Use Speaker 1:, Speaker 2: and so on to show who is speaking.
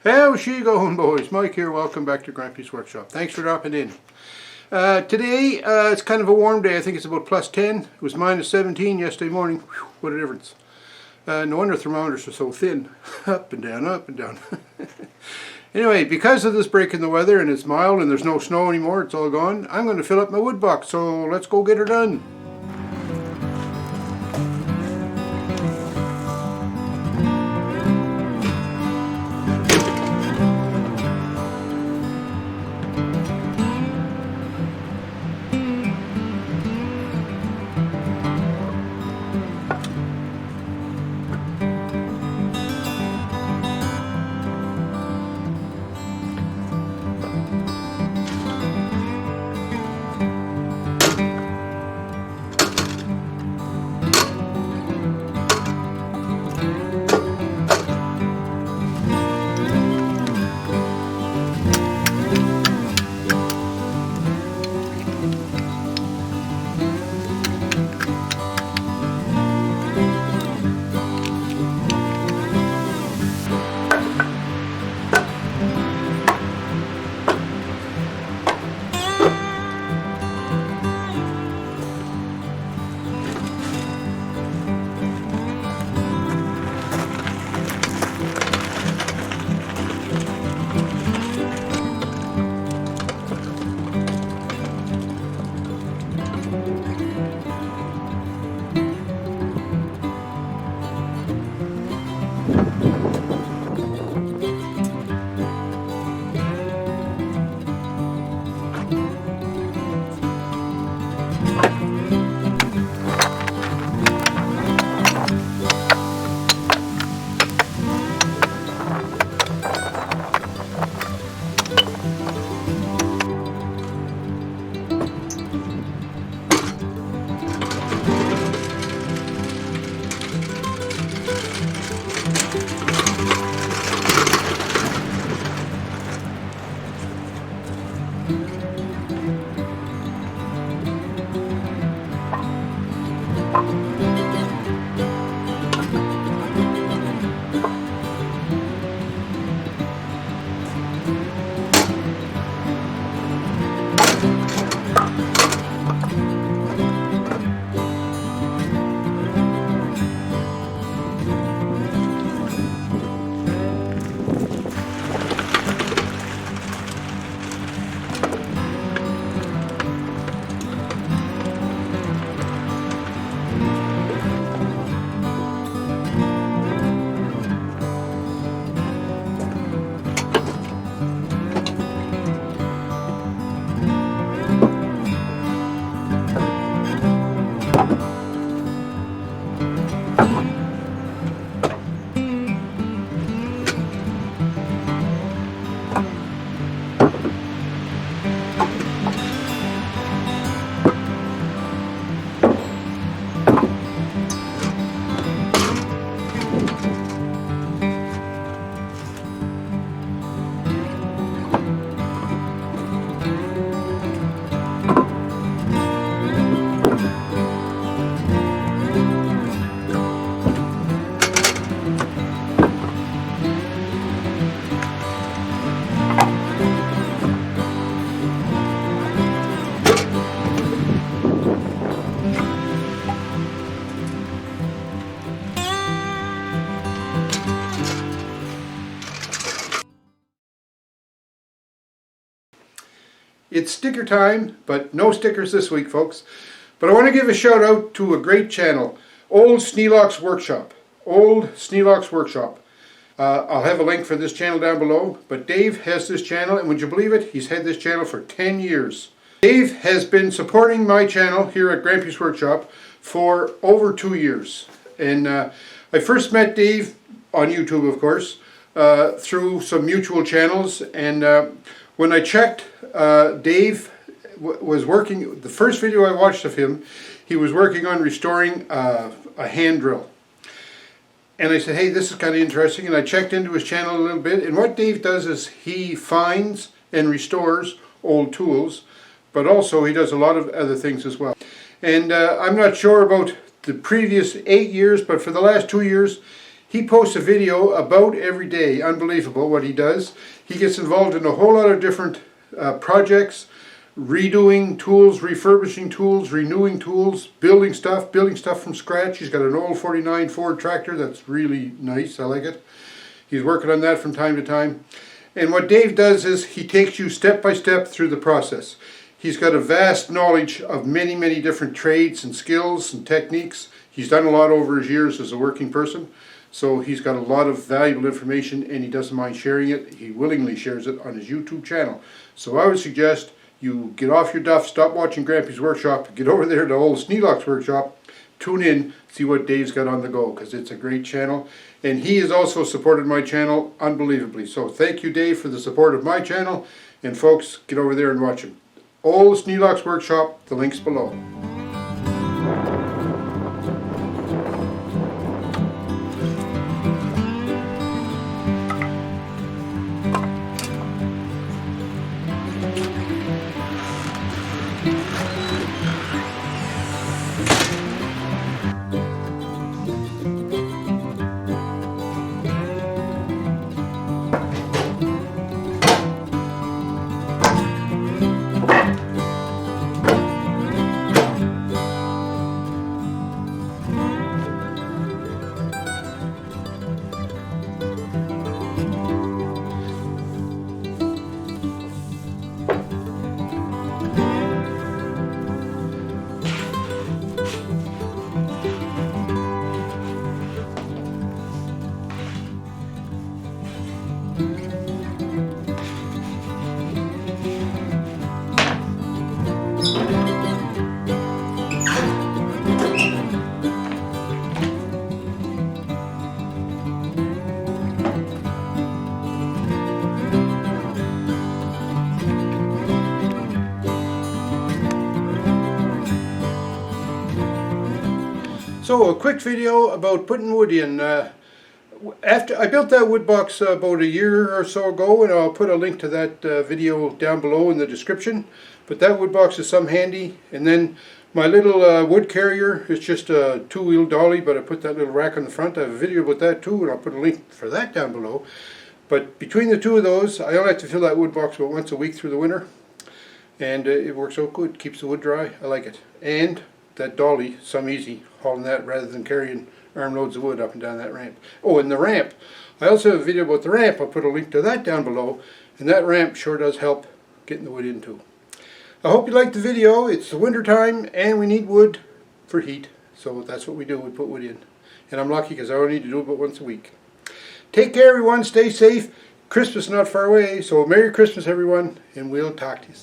Speaker 1: How's she going, boys? Mike here, welcome back to Grampie's Workshop. Thanks for dropping in. Today, it's kind of a warm day. I think it's about +10. It was -17 yesterday morning. Whew, what a difference. No wonder thermometers are so thin. Up and down, up and down. Anyway, because of this break in the weather and it's mild and there's no snow anymore, it's all gone, I'm going to fill up my wood box, so let's go get her done. It's sticker time, but no stickers this week, folks. But I want to give a shout out to a great channel, Old Sneelock's Workshop. Old Sneelock's Workshop. I'll have a link for this channel down below, but Dave has this channel, and would you believe it? He's had this channel for 10 years. Dave has been supporting my channel here at Grampie's Workshop for over 2 years. And I first met Dave on YouTube, of course, through some mutual channels, and when I checked, Dave was working, the first video I watched of him, he was working on restoring a hand drill. And I said, hey, this is kind of interesting, and I checked into his channel a little bit, and what Dave does is he finds and restores old tools, but also he does a lot of other things as well. And I'm not sure about the previous 8 years, but for the last 2 years, He posts a video about every day. Unbelievable what he does. He gets involved in a whole lot of different projects, redoing tools, refurbishing tools, renewing tools, building stuff from scratch. He's got an old 49 Ford tractor that's really nice. I like it. He's working on that from time to time. And what Dave does is he takes you step by step through the process. He's got a vast knowledge of many, many different trades and skills and techniques. He's done a lot over his years as a working person. So he's got a lot of valuable information and he doesn't mind sharing it. He willingly shares it on his YouTube channel. So I would suggest you get off your duff, stop watching Grampie's Workshop, get over there to old Sneelock's Workshop, tune in, see what Dave's got on the go, because it's a great channel. And he has also supported my channel unbelievably. So thank you, Dave, for the support of my channel. And folks, get over there and watch him. Old Sneelock's Workshop, the link's below. So a quick video about putting wood in. After I built that wood box about a year or so ago, and I'll put a link to that video down below in the description. But that wood box is some handy. And then my little wood carrier is just a two-wheel dolly, but I put that little rack on the front. I have a video about that too, and I'll put a link for that down below. But between the two of those, I only have to fill that wood box about once a week through the winter. And it works out good, keeps the wood dry. I like it. And that dolly, some easy hauling that rather than carrying armloads of wood up and down that ramp. Oh, and the ramp. I also have a video about the ramp. I'll put a link to that down below. And that ramp sure does help getting the wood in too. I hope you liked the video. It's the winter time and we need wood for heat. So that's what we do. We put wood in. And I'm lucky because I only need to do it about once a week. Take care everyone. Stay safe. Christmas not far away. So Merry Christmas everyone. And we'll talk to you.